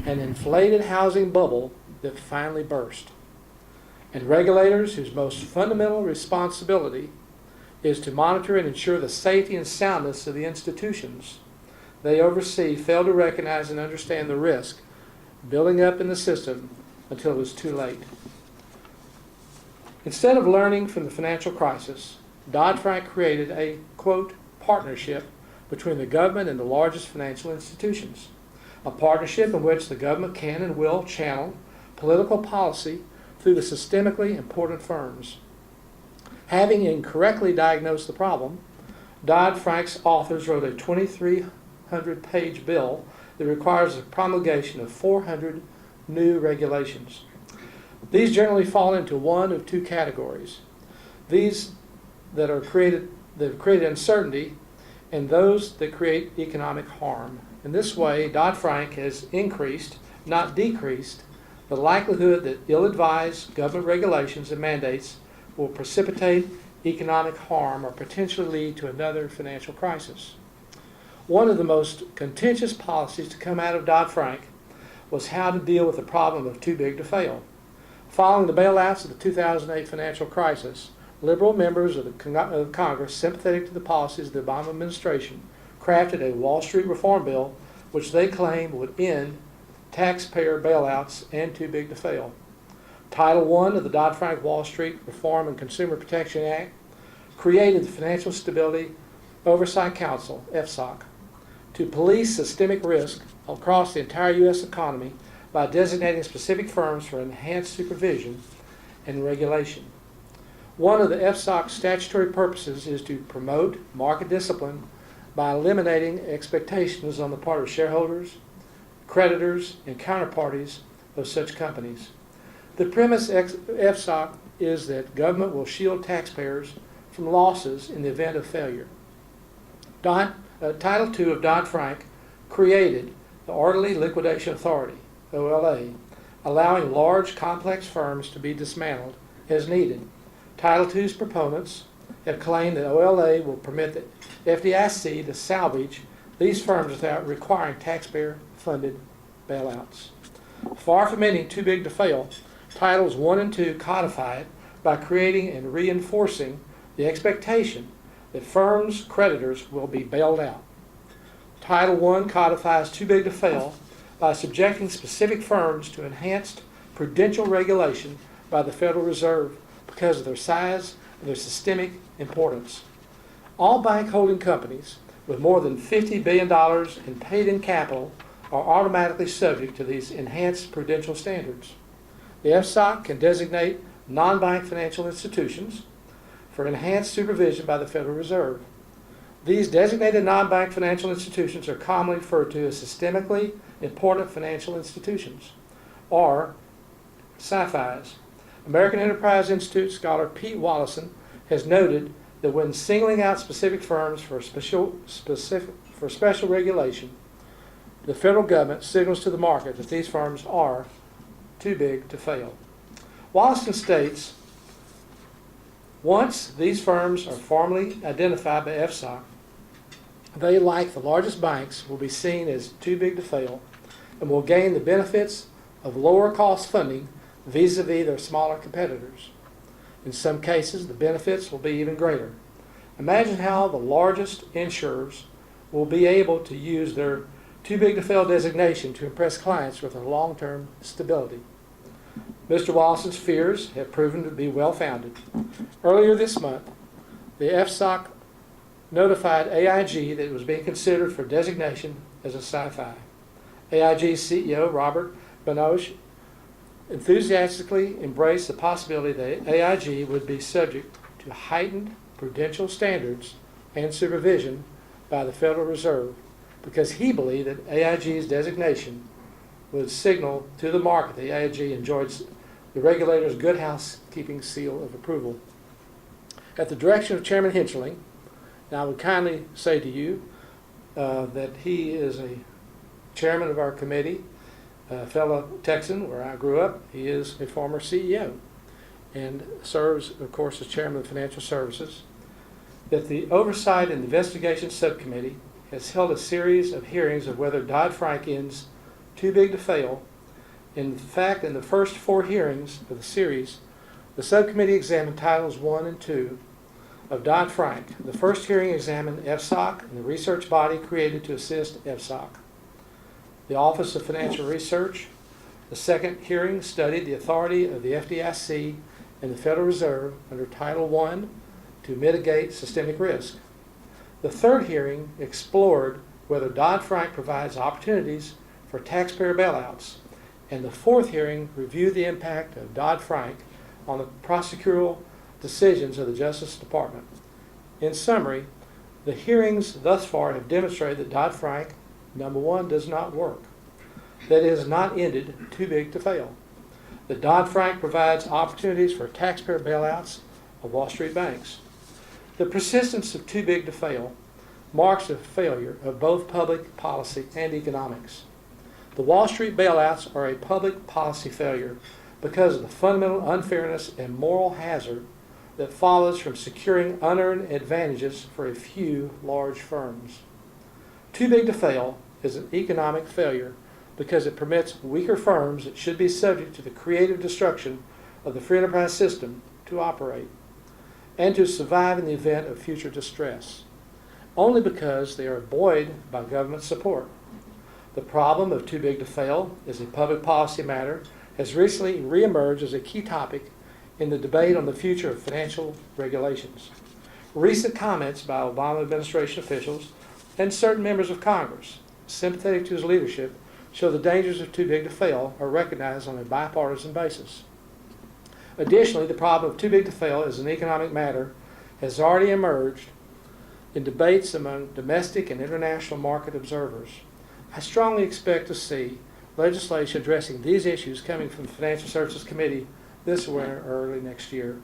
an inflated housing bubble that finally burst. And regulators whose most fundamental responsibility is to monitor and ensure the safety and soundness of the institutions they oversee fail to recognize and understand the risk building up in the system until it was too late. Instead of learning from the financial crisis, Dodd-Frank created a, quote, partnership between the government and the largest financial institutions, a partnership in which the government can and will channel political policy through the systemically important firms. Having incorrectly diagnosed the problem, Dodd-Frank's authors wrote a 2,300-page bill that requires the promulgation of 400 new regulations. These generally fall into one of two categories: these that create uncertainty, and those that create economic harm. In this way, Dodd-Frank has increased, not decreased, the likelihood that ill-advised government regulations and mandates will precipitate economic harm or potentially lead to another financial crisis. One of the most contentious policies to come out of Dodd-Frank was how to deal with the problem of too big to fail. Following the bailouts of the 2008 financial crisis, liberal members of the Congress, sympathetic to the policies of the Obama administration, crafted a Wall Street reform bill which they claimed would end taxpayer bailouts and too big to fail. Title I of the Dodd-Frank Wall Street Reform and Consumer Protection Act created the Financial Stability Oversight Council, FSOC, to police systemic risk across the entire U.S. economy by designating specific firms for enhanced supervision and regulation. One of the FSOC's statutory purposes is to promote market discipline by eliminating expectations on the part of shareholders, creditors, and counterparties of such companies. The premise of FSOC is that government will shield taxpayers from losses in the event of failure. Title II of Dodd-Frank created the Orderly Liquidation Authority, OLA, allowing large, complex firms to be dismantled as needed. Title II's proponents have claimed that OLA will permit the FDIC to salvage these firms without requiring taxpayer-funded bailouts. Far from ending too big to fail, Titles I and II codify it by creating and reinforcing the expectation that firms' creditors will be bailed out. Title I codifies too big to fail by subjecting specific firms to enhanced prudential regulation by the Federal Reserve because of their size and their systemic importance. All bank holding companies with more than $50 billion in paid-in capital are automatically subject to these enhanced prudential standards. The FSOC can designate non-bank financial institutions for enhanced supervision by the Federal Reserve. These designated non-bank financial institutions are commonly referred to as systemically important financial institutions, or SIFIs. American Enterprise Institute scholar Pete Wallison has noted that when singling out specific firms for special regulation, the federal government signals to the market that these firms are too big to fail. Wallison states, once these firms are formally identified by FSOC, they, like the largest banks, will be seen as too big to fail and will gain the benefits of lower cost funding vis-a-vis their smaller competitors. In some cases, the benefits will be even greater. Imagine how the largest insurers will be able to use their too big to fail designation to impress clients with their long-term stability. Mr. Wallison's fears have proven to be well-founded. Earlier this month, the FSOC notified AIG that it was being considered for designation as a SIFI. AIG's CEO, Robert Benoist, enthusiastically embraced the possibility that AIG would be subject to heightened prudential standards and supervision by the Federal Reserve because he believed that AIG's designation would signal to the market that AIG enjoyed the regulator's good housekeeping seal of approval. At the direction of Chairman Henschling, and I would kindly say to you that he is a chairman of our committee, a fellow Texan where I grew up. He is a former CEO and serves, of course, as chairman of financial services, that the Oversight and Investigation Subcommittee has held a series of hearings of whether Dodd-Frank ends Too Big to Fail. In fact, in the first 4 hearings of the series, the subcommittee examined Titles 1 and 2 of Dodd-Frank. The first hearing examined FSOC and the research body created to assist FSOC, the Office of Financial Research. The second hearing studied the authority of the FDIC and the Federal Reserve under Title I to mitigate systemic risk. The third hearing explored whether Dodd-Frank provides opportunities for taxpayer bailouts. And the fourth hearing reviewed the impact of Dodd-Frank on the procedural decisions of the Justice Department. In summary, the hearings thus far have demonstrated that Dodd-Frank, number one, does not work, that it has not ended too big to fail, that Dodd-Frank provides opportunities for taxpayer bailouts of Wall Street banks. The persistence of too big to fail marks a failure of both public policy and economics. The Wall Street bailouts are a public policy failure because of the fundamental unfairness and moral hazard that follows from securing unearned advantages for a few large firms. Too big to fail is an economic failure because it permits weaker firms that should be subject to the creative destruction of the free enterprise system to operate and to survive in the event of future distress, only because they are buoyed by government support. The problem of too big to fail as a public policy matter has recently reemerged as a key topic in the debate on the future of financial regulations. Recent comments by Obama administration officials and certain members of Congress sympathetic to his leadership show the dangers of too big to fail are recognized on a bipartisan basis. Additionally, the problem of too big to fail as an economic matter has already emerged in debates among domestic and international market observers. I strongly expect to see legislation addressing these issues coming from the Financial Services Committee this winter or early next year.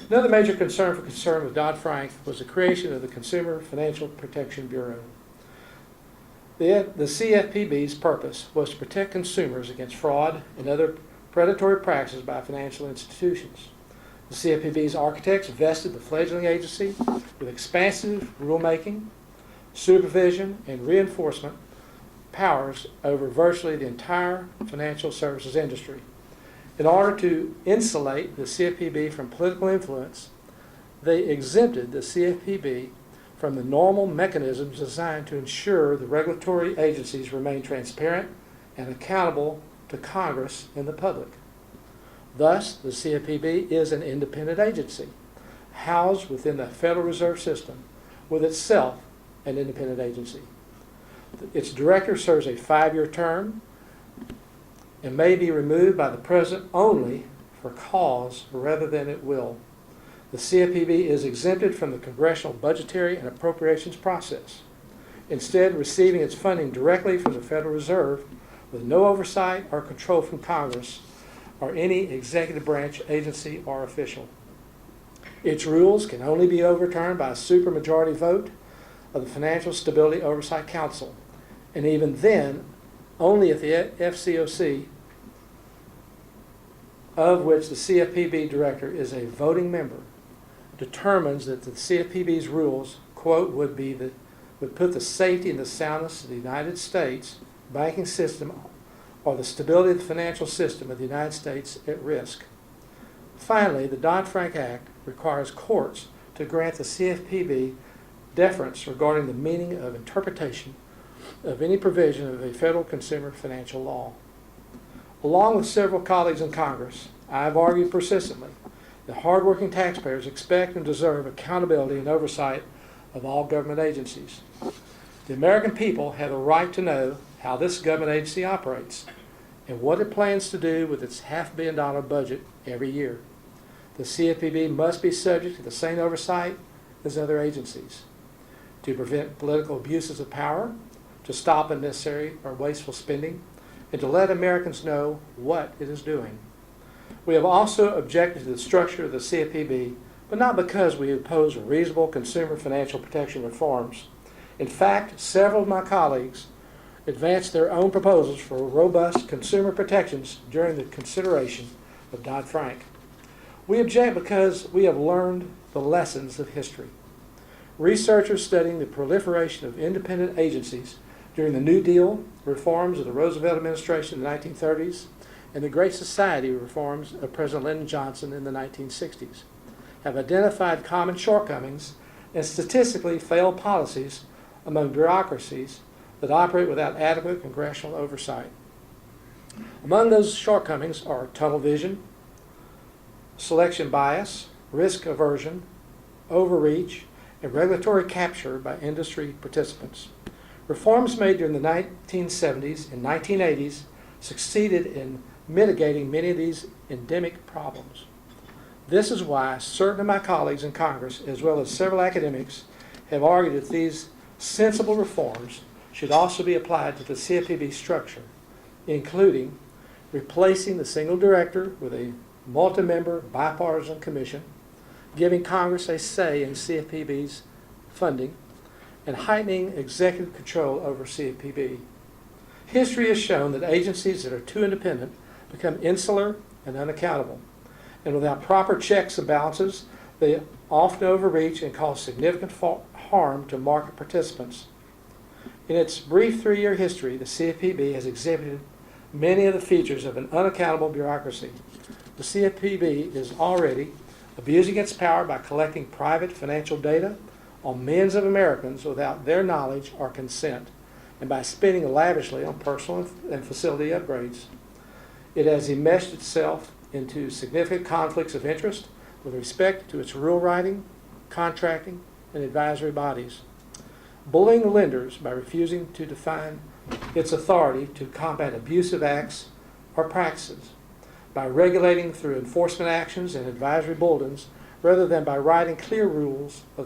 Another major concern with Dodd-Frank was the creation of the Consumer Financial Protection Bureau. The CFPB's purpose was to protect consumers against fraud and other predatory practices by financial institutions. The CFPB's architects vested the fledgling agency with expansive rulemaking, supervision, and reinforcement powers over virtually the entire financial services industry. In order to insulate the CFPB from political influence, they exempted the CFPB from the normal mechanisms designed to ensure the regulatory agencies remain transparent and accountable to Congress and the public. Thus, the CFPB is an independent agency, housed within the Federal Reserve System, with itself an independent agency. Its director serves a 5-year term and may be removed by the President only for cause rather than at will. The CFPB is exempted from the congressional budgetary and appropriations process, instead receiving its funding directly from the Federal Reserve with no oversight or control from Congress or any executive branch agency or official. Its rules can only be overturned by a supermajority vote of the Financial Stability Oversight Council, and even then, only if the FCOC, of which the CFPB director is a voting member, determines that the CFPB's rules, quote, would put the safety and the soundness of the United States banking system or the stability of the financial system of the United States at risk. Finally, the Dodd-Frank Act requires courts to grant the CFPB deference regarding the meaning of interpretation of any provision of a federal consumer financial law. Along with several colleagues in Congress, I have argued persistently that hardworking taxpayers expect and deserve accountability and oversight of all government agencies. The American people have a right to know how this government agency operates and what it plans to do with its $500 million budget every year. The CFPB must be subject to the same oversight as other agencies to prevent political abuses of power, to stop unnecessary or wasteful spending, and to let Americans know what it is doing. We have also objected to the structure of the CFPB, but not because we oppose reasonable consumer financial protection reforms. In fact, several of my colleagues advanced their own proposals for robust consumer protections during the consideration of Dodd-Frank. We object because we have learned the lessons of history. Researchers studying the proliferation of independent agencies during the New Deal reforms of the Roosevelt administration in the 1930s and the Great Society reforms of President Lyndon Johnson in the 1960s, have identified common shortcomings and statistically failed policies among bureaucracies that operate without adequate congressional oversight. Among those shortcomings are tunnel vision, selection bias, risk aversion, overreach, and regulatory capture by industry participants. Reforms made during the 1970s and 1980s succeeded in mitigating many of these endemic problems. This is why certain of my colleagues in Congress, as well as several academics, have argued that these sensible reforms should also be applied to the CFPB structure, including replacing the single director with a multi-member bipartisan commission, giving Congress a say in CFPB's funding, and heightening executive control over CFPB. History has shown that agencies that are too independent become insular and unaccountable, and without proper checks and balances, they often overreach and cause significant harm to market participants. In its brief 3-year history, the CFPB has exhibited many of the features of an unaccountable bureaucracy. The CFPB is already abusing its power by collecting private financial data on millions of Americans without their knowledge or consent, and by spending lavishly on personal and facility upgrades. It has enmeshed itself into significant conflicts of interest with respect to its rule writing, contracting, and advisory bodies, bullying lenders by refusing to define its authority to combat abusive acts or practices, by regulating through enforcement actions and advisory bulletins rather than by writing clear rules of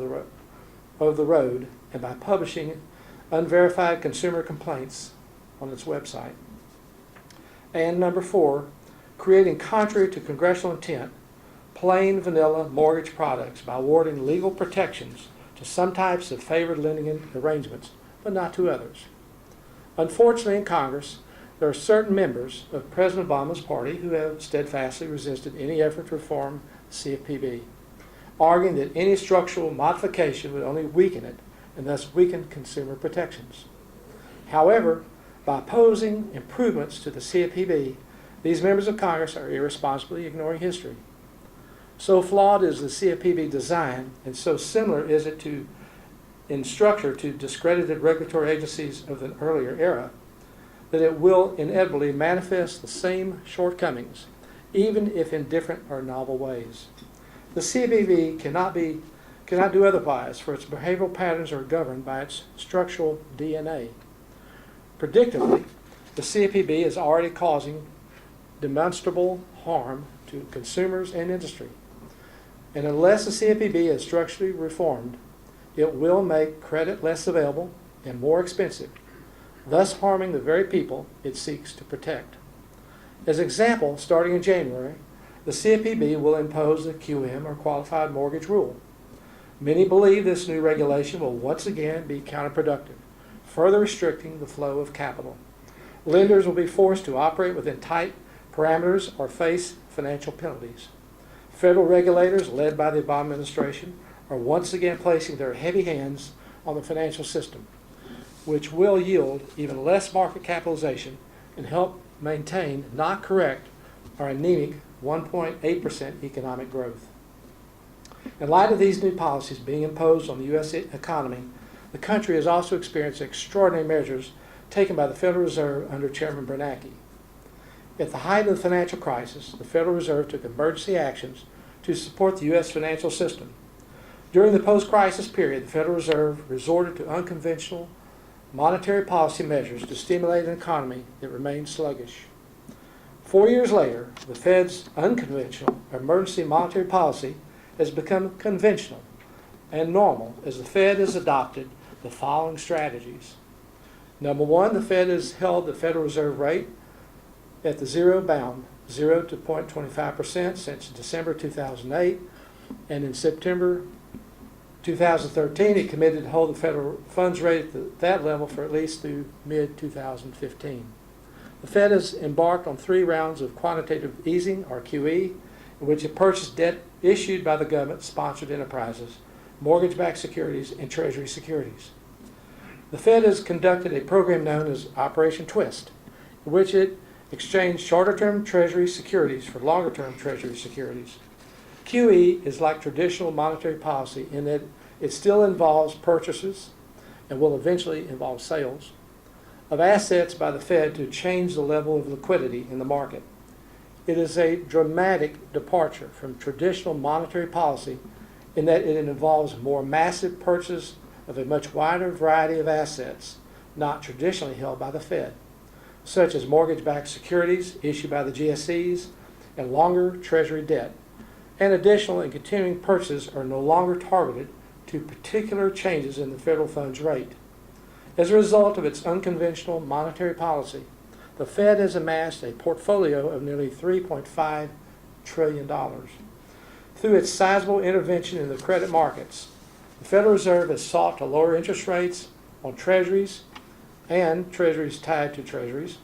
the road, and by publishing unverified consumer complaints on its website. And number 4, creating, contrary to congressional intent, plain vanilla mortgage products by awarding legal protections to some types of favored lending arrangements, but not to others. Unfortunately, in Congress, there are certain members of President Obama's party who have steadfastly resisted any effort to reform CFPB, arguing that any structural modification would only weaken it and thus weaken consumer protections. However, by opposing improvements to the CFPB, these members of Congress are irresponsibly ignoring history. So flawed is the CFPB design, and so similar is it in structure to discredited regulatory agencies of the earlier era, that it will inevitably manifest the same shortcomings, even if in different or novel ways. The CFPB cannot do otherwise, for its behavioral patterns are governed by its structural DNA. Predictably, the CFPB is already causing demonstrable harm to consumers and industry. And unless the CFPB is structurally reformed, it will make credit less available and more expensive, thus harming the very people it seeks to protect. As an example, starting in January, the CFPB will impose the QM, or Qualified Mortgage Rule. Many believe this new regulation will once again be counterproductive, further restricting the flow of capital. Lenders will be forced to operate within tight parameters or face financial penalties. Federal regulators, led by the Obama administration, are once again placing their heavy hands on the financial system, which will yield even less market capitalization and help maintain, not correct, our anemic 1.8% economic growth. In light of these new policies being imposed on the U.S. economy, the country has also experienced extraordinary measures taken by the Federal Reserve under Chairman Bernanke. At the height of the financial crisis, the Federal Reserve took emergency actions to support the U.S. financial system. During the post-crisis period, the Federal Reserve resorted to unconventional monetary policy measures to stimulate an economy that remained sluggish. 4 years later, the Fed's unconventional emergency monetary policy has become conventional and normal as the Fed has adopted the following strategies. Number 1, the Fed has held the Federal Reserve rate at the zero bound, 0 to 0.25% since December 2008, and in September 2013 it committed to hold the federal funds rate at that level for at least through mid-2015. The Fed has embarked on 3 rounds of quantitative easing, or QE, in which it purchased debt issued by the government-sponsored enterprises, mortgage-backed securities, and Treasury securities. The Fed has conducted a program known as Operation Twist, in which it exchanged shorter-term Treasury securities for longer-term Treasury securities. QE is like traditional monetary policy in that it still involves purchases and will eventually involve sales of assets by the Fed to change the level of liquidity in the market. It is a dramatic departure from traditional monetary policy in that it involves more massive purchase of a much wider variety of assets not traditionally held by the Fed, such as mortgage-backed securities issued by the GSEs and longer Treasury debt. And additional and continuing purchases are no longer targeted to particular changes in the federal funds rate. As a result of its unconventional monetary policy, the Fed has amassed a portfolio of nearly $3.5 trillion. Through its sizable intervention in the credit markets, the Federal Reserve has sought to lower interest rates on treasuries and treasuries tied to treasuries,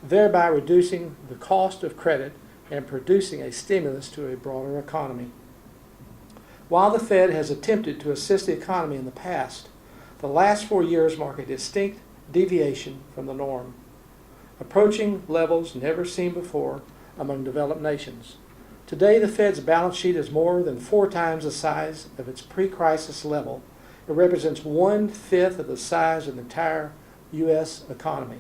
thereby reducing the cost of credit and producing a stimulus to a broader economy. While the Fed has attempted to assist the economy in the past, the last 4 years mark a distinct deviation from the norm, approaching levels never seen before among developed nations. Today, the Fed's balance sheet is more than 4 times the size of its pre-crisis level. It represents 1/5 of the size of the entire U.S. economy.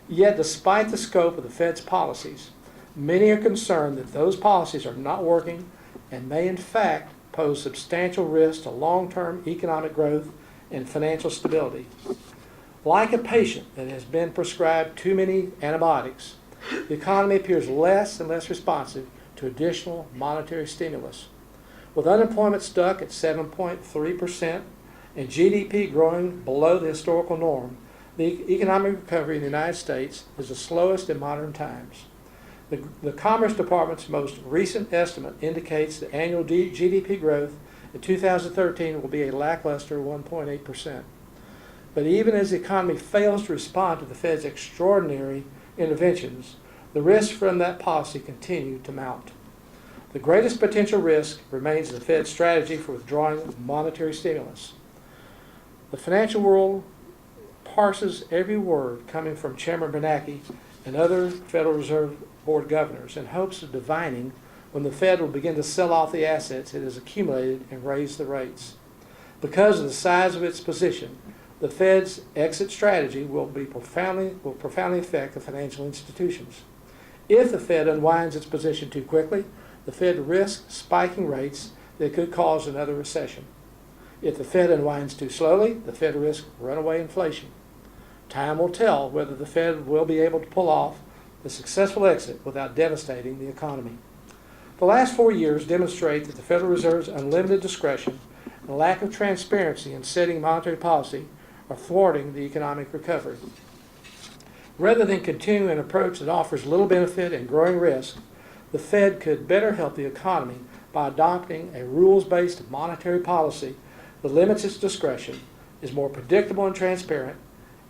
Yet, despite the scope of the Fed's policies, many are concerned that those policies are not working and may in fact pose substantial risk to long-term economic growth and financial stability. Like a patient that has been prescribed too many antibiotics, the economy appears less and less responsive to additional monetary stimulus. With unemployment stuck at 7.3% and GDP growing below the historical norm, the economic recovery in the United States is the slowest in modern times. The Commerce Department's most recent estimate indicates the annual GDP growth in 2013 will be a lackluster 1.8%. But even as the economy fails to respond to the Fed's extraordinary interventions, the risks from that policy continue to mount. The greatest potential risk remains the Fed's strategy for withdrawing monetary stimulus. The financial world parses every word coming from Chairman Bernanke and other Federal Reserve Board governors in hopes of divining when the Fed will begin to sell off the assets it has accumulated and raise the rates. Because of the size of its position, the Fed's exit strategy will profoundly affect the financial institutions. If the Fed unwinds its position too quickly, the Fed risks spiking rates that could cause another recession. If the Fed unwinds too slowly, the Fed risks runaway inflation. Time will tell whether the Fed will be able to pull off the successful exit without devastating the economy. The last 4 years demonstrate that the Federal Reserve's unlimited discretion and lack of transparency in setting monetary policy are thwarting the economic recovery. Rather than continuing an approach that offers little benefit and growing risk, the Fed could better help the economy by adopting a rules-based monetary policy that limits its discretion, is more predictable and transparent,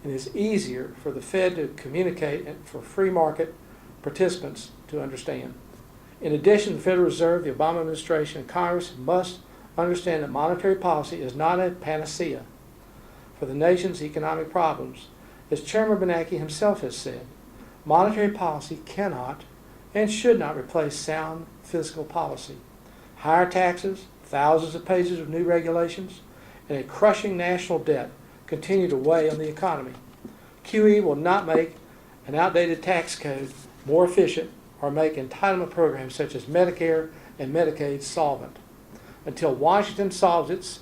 and is easier for the Fed to communicate and for free market participants to understand. In addition, the Federal Reserve, the Obama administration, and Congress must understand that monetary policy is not a panacea for the nation's economic problems. As Chairman Bernanke himself has said, monetary policy cannot and should not replace sound fiscal policy. Higher taxes, thousands of pages of new regulations, and a crushing national debt continue to weigh on the economy. QE will not make an outdated tax code more efficient or make entitlement programs such as Medicare and Medicaid solvent. Until Washington solves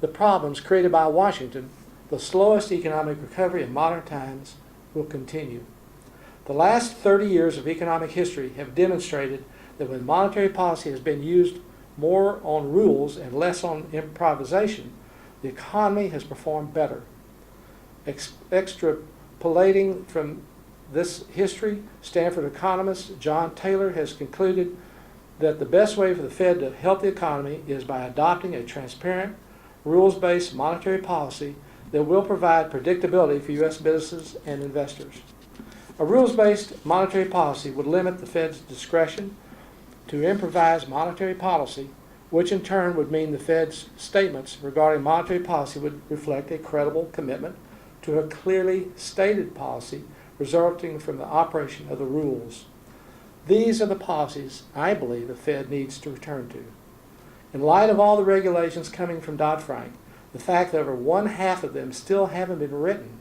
the problems created by Washington, the slowest economic recovery in modern times will continue. The last 30 years of economic history have demonstrated that when monetary policy has been used more on rules and less on improvisation, the economy has performed better. Extrapolating from this history, Stanford economist John Taylor has concluded that the best way for the Fed to help the economy is by adopting a transparent, rules-based monetary policy that will provide predictability for U.S. businesses and investors. A rules-based monetary policy would limit the Fed's discretion to improvise monetary policy, which in turn would mean the Fed's statements regarding monetary policy would reflect a credible commitment to a clearly stated policy resulting from the operation of the rules. These are the policies I believe the Fed needs to return to. In light of all the regulations coming from Dodd-Frank, the fact that over one-half of them still haven't been written,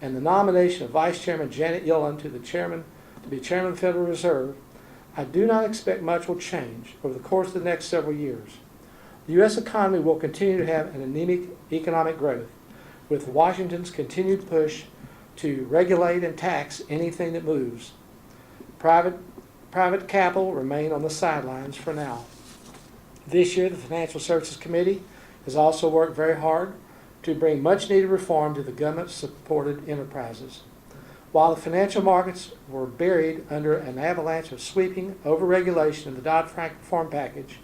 and the nomination of Vice Chairman Janet Yellen to be chairman of the Federal Reserve, I do not expect much will change over the course of the next several years. The U.S. economy will continue to have an anemic economic growth, with Washington's continued push to regulate and tax anything that moves. Private capital remain on the sidelines for now. This year, the Financial Services Committee has also worked very hard to bring much-needed reform to the government-supported enterprises. While the financial markets were buried under an avalanche of sweeping overregulation in the Dodd-Frank reform package,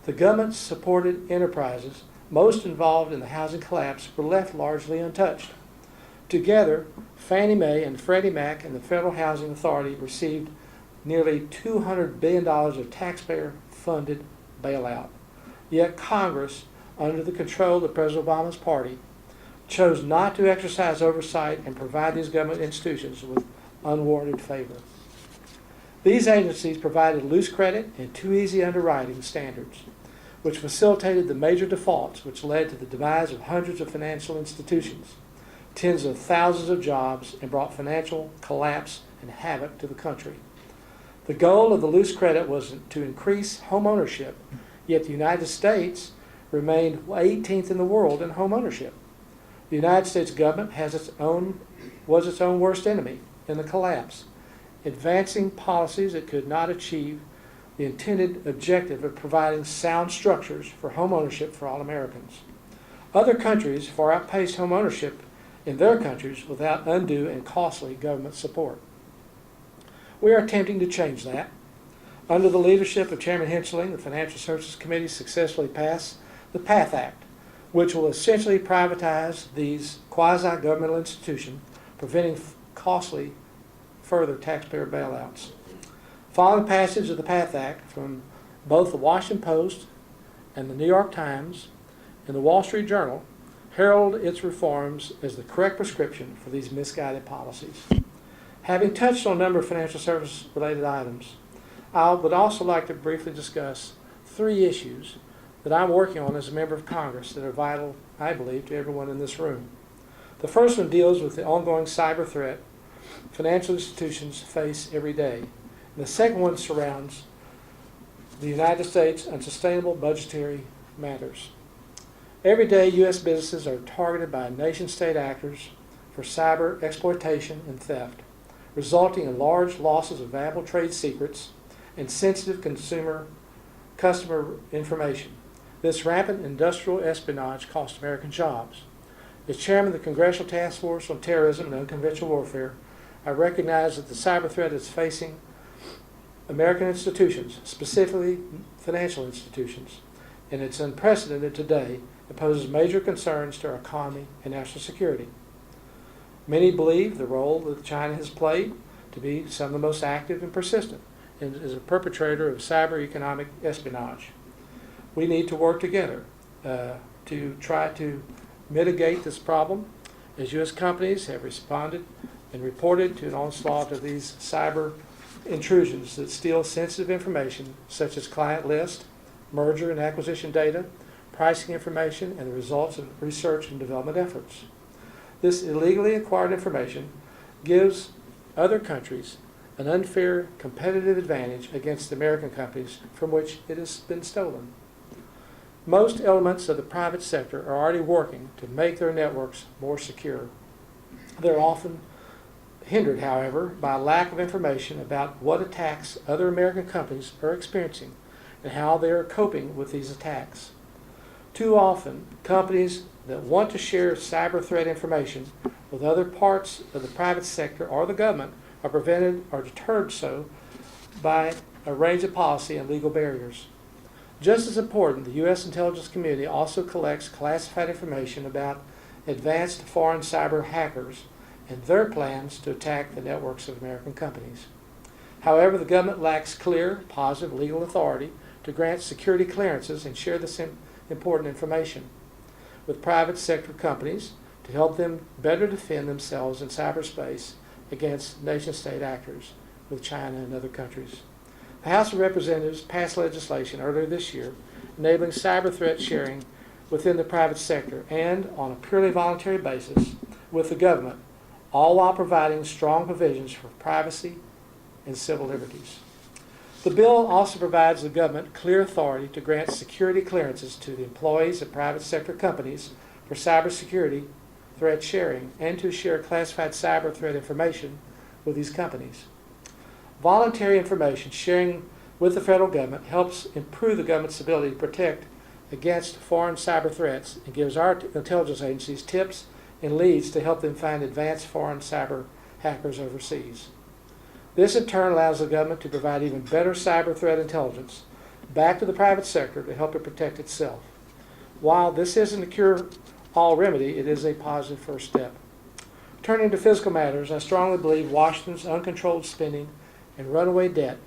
the government-supported enterprises most involved in the housing collapse were left largely untouched. Together, Fannie Mae and Freddie Mac and the Federal Housing Authority received nearly $200 billion of taxpayer-funded bailout. Yet Congress, under the control of President Obama's party, chose not to exercise oversight and provide these government institutions with unwarranted favor. These agencies provided loose credit and too easy underwriting standards, which facilitated the major defaults which led to the demise of hundreds of financial institutions, tens of thousands of jobs, and brought financial collapse and havoc to the country. The goal of the loose credit was to increase home ownership, yet the United States remained 18th in the world in home ownership. The United States government was its own worst enemy in the collapse, advancing policies that could not achieve the intended objective of providing sound structures for home ownership for all Americans. Other countries far outpaced home ownership in their countries without undue and costly government support. We are attempting to change that. Under the leadership of Chairman Henschling, the Financial Services Committee successfully passed the PATH Act, which will essentially privatize these quasi-governmental institutions, preventing costly further taxpayer bailouts. Following passage of the PATH Act from both the Washington Post and the New York Times and the Wall Street Journal heralded its reforms as the correct prescription for these misguided policies. Having touched on a number of financial service-related items, I would also like to briefly discuss 3 issues that I'm working on as a member of Congress that are vital, I believe, to everyone in this room. The first one deals with the ongoing cyber threat financial institutions face every day. And the second one surrounds the United States and sustainable budgetary matters. Every day, U.S. businesses are targeted by nation-state actors for cyber exploitation and theft, resulting in large losses of valuable trade secrets and sensitive customer information. This rampant industrial espionage costs American jobs. As chairman of the Congressional Task Force on Terrorism and Unconventional Warfare, I recognize that the cyber threat is facing American institutions, specifically financial institutions, and it's unprecedented today. It poses major concerns to our economy and national security. Many believe the role that China has played to be some of the most active and persistent as a perpetrator of cyber economic espionage. We need to work together to try to mitigate this problem, as U.S. companies have responded and reported to an onslaught of these cyber intrusions that steal sensitive information such as client list, merger and acquisition data, pricing information, and the results of research and development efforts. This illegally acquired information gives other countries an unfair competitive advantage against American companies from which it has been stolen. Most elements of the private sector are already working to make their networks more secure. They're often hindered, however, by a lack of information about what attacks other American companies are experiencing and how they are coping with these attacks. Too often, companies that want to share cyber threat information with other parts of the private sector or the government are prevented or deterred so by a range of policy and legal barriers. Just as important, the U.S. intelligence community also collects classified information about advanced foreign cyber hackers and their plans to attack the networks of American companies. However, the government lacks clear, positive legal authority to grant security clearances and share this important information with private sector companies to help them better defend themselves in cyberspace against nation-state actors with China and other countries. The House of Representatives passed legislation earlier this year enabling cyber threat sharing within the private sector and on a purely voluntary basis with the government, all while providing strong provisions for privacy and civil liberties. The bill also provides the government clear authority to grant security clearances to the employees of private sector companies for cybersecurity threat sharing and to share classified cyber threat information with these companies. Voluntary information sharing with the federal government helps improve the government's ability to protect against foreign cyber threats and gives our intelligence agencies tips and leads to help them find advanced foreign cyber hackers overseas. This in turn allows the government to provide even better cyber threat intelligence back to the private sector to help it protect itself. While this isn't a cure-all remedy, it is a positive first step. Turning to fiscal matters, I strongly believe Washington's uncontrolled spending and runaway debt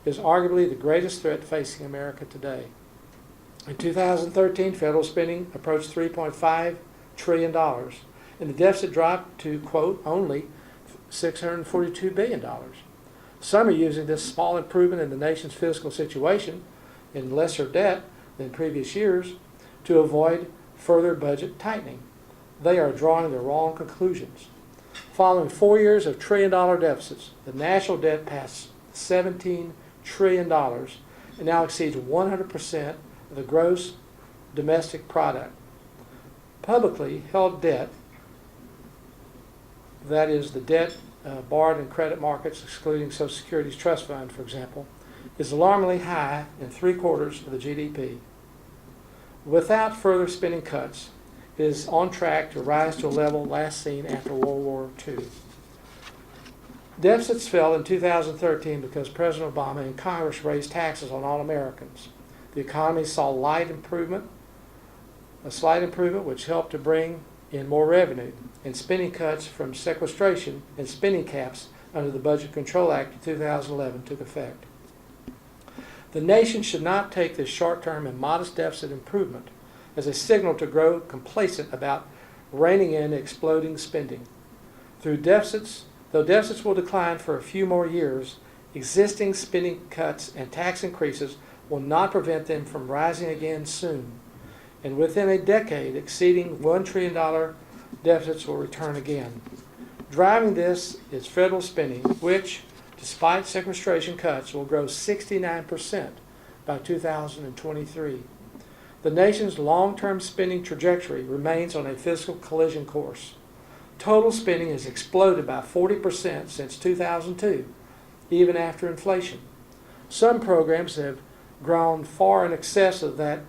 is arguably the greatest threat facing America today. In 2013, federal spending approached $3.5 trillion, and the deficit dropped to, quote, only $642 billion. Some are using this small improvement in the nation's fiscal situation in lesser debt than previous years to avoid further budget tightening. They are drawing the wrong conclusions. Following 4 years of trillion-dollar deficits, the national debt passed $17 trillion and now exceeds 100% of the gross domestic product. Publicly held debt, that is the debt borrowed in credit markets, excluding Social Security's trust fund, for example, is alarmingly high in 3/4 of the GDP. Without further spending cuts, it is on track to rise to a level last seen after World War II. Deficits fell in 2013 because President Obama and Congress raised taxes on all Americans. The economy saw a slight improvement which helped to bring in more revenue, and spending cuts from sequestration and spending caps under the Budget Control Act of 2011 took effect. The nation should not take this short-term and modest deficit improvement as a signal to grow complacent about reining in exploding spending. Though deficits will decline for a few more years, existing spending cuts and tax increases will not prevent them from rising again soon. And within a decade, exceeding $1 trillion deficits will return again. Driving this is federal spending, which, despite sequestration cuts, will grow 69% by 2023. The nation's long-term spending trajectory remains on a fiscal collision course. Total spending has exploded by 40% since 2002, even after inflation. Some programs have grown far in excess of that,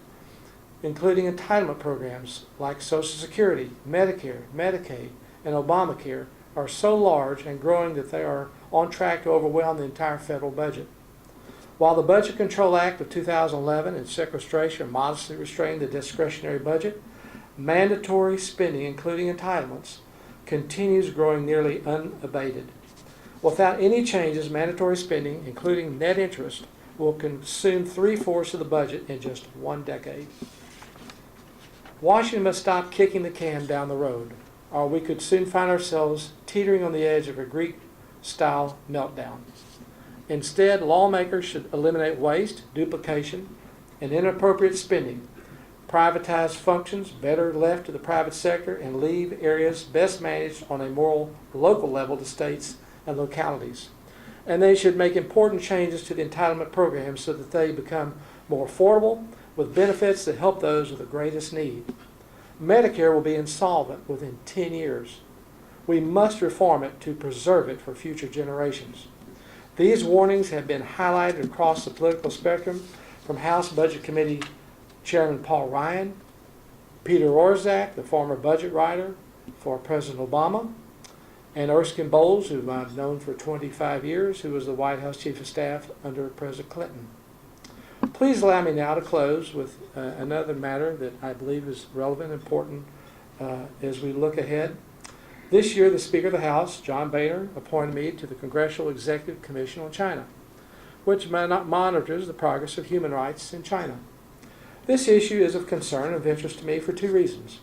including entitlement programs like Social Security, Medicare, Medicaid, and Obamacare are so large and growing that they are on track to overwhelm the entire federal budget. While the Budget Control Act of 2011 and sequestration modestly restrained the discretionary budget, mandatory spending, including entitlements, continues growing nearly unabated. Without any changes, mandatory spending, including net interest, will consume 3/4 of the budget in just 1 decade. Washington must stop kicking the can down the road, or we could soon find ourselves teetering on the edge of a Greek-style meltdown. Instead, lawmakers should eliminate waste, duplication, and inappropriate spending, privatize functions better left to the private sector, and leave areas best managed on a more local level to states and localities. And they should make important changes to the entitlement programs so that they become more affordable with benefits that help those with the greatest need. Medicare will be insolvent within 10 years. We must reform it to preserve it for future generations. These warnings have been highlighted across the political spectrum from House Budget Committee Chairman Paul Ryan, Peter Orszag, the former budget writer for President Obama, and Erskine Bowles, whom I've known for 25 years, who was the White House Chief of Staff under President Clinton. Please allow me now to close with another matter that I believe is relevant and important as we look ahead. This year, the Speaker of the House, John Boehner, appointed me to the Congressional Executive Commission on China, which monitors the progress of human rights in China. This issue is of concern and of interest to me for 2 reasons.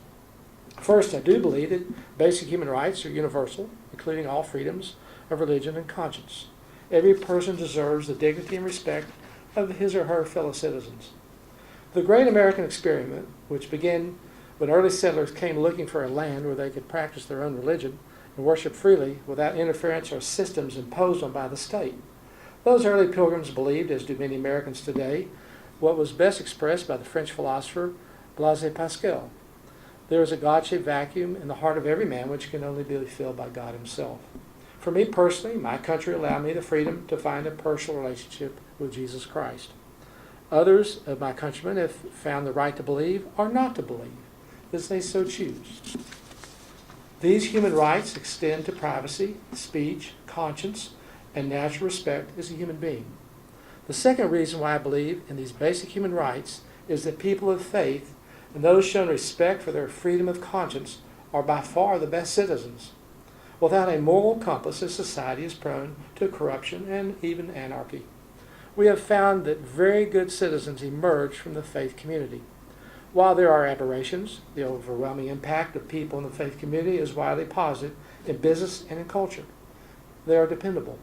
First, I do believe that basic human rights are universal, including all freedoms of religion and conscience. Every person deserves the dignity and respect of his or her fellow citizens. The great American experiment, which began when early settlers came looking for a land where they could practice their own religion and worship freely without interference or systems imposed on by the state. Those early pilgrims believed, as do many Americans today, what was best expressed by the French philosopher Blaise Pascal. There is a God-shaped vacuum in the heart of every man which can only be filled by God himself. For me personally, my country allowed me the freedom to find a personal relationship with Jesus Christ. Others of my countrymen have found the right to believe or not to believe, as they so choose. These human rights extend to privacy, speech, conscience, and natural respect as a human being. The second reason why I believe in these basic human rights is that people of faith and those shown respect for their freedom of conscience are by far the best citizens. Without a moral compass, a society is prone to corruption and even anarchy. We have found that very good citizens emerge from the faith community. While there are aberrations, the overwhelming impact of people in the faith community is widely positive in business and in culture. They are dependable.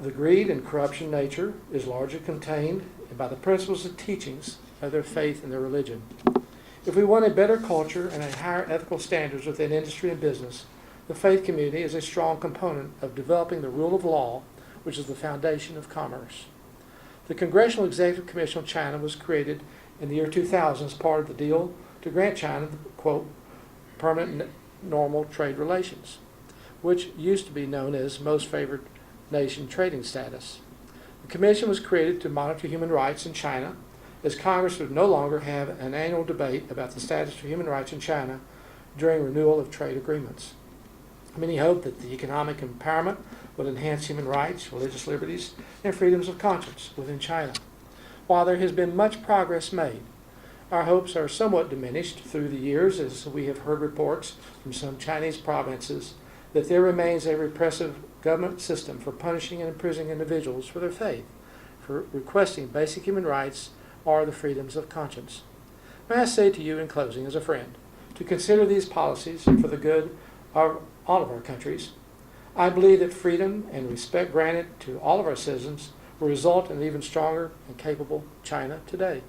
The greed and corruption nature is largely contained by the principles and teachings of their faith and their religion. If we want a better culture and a higher ethical standards within industry and business, the faith community is a strong component of developing the rule of law, which is the foundation of commerce. The Congressional Executive Commission on China was created in the year 2000 as part of the deal to grant China the, quote, permanent normal trade relations, which used to be known as most favored nation trading status. The commission was created to monitor human rights in China, as Congress would no longer have an annual debate about the status of human rights in China during renewal of trade agreements. Many hope that the economic empowerment would enhance human rights, religious liberties, and freedoms of conscience within China. While there has been much progress made, our hopes are somewhat diminished through the years as we have heard reports from some Chinese provinces that there remains a repressive government system for punishing and imprisoning individuals for their faith, for requesting basic human rights or the freedoms of conscience. May I say to you in closing as a friend, to consider these policies for the good of all of our countries. I believe that freedom and respect granted to all of our citizens will result in an even stronger and capable China today,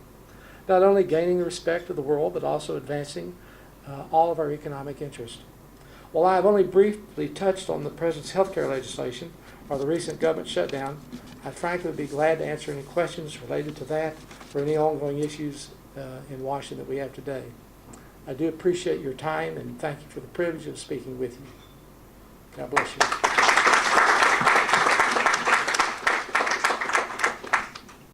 not only gaining the respect of the world, but also advancing all of our economic interests. While I have only briefly touched on the President's health care legislation or the recent government shutdown, I frankly would be glad to answer any questions related to that or any ongoing issues in Washington that we have today. I do appreciate your time and thank you for the privilege of speaking with you. God bless you.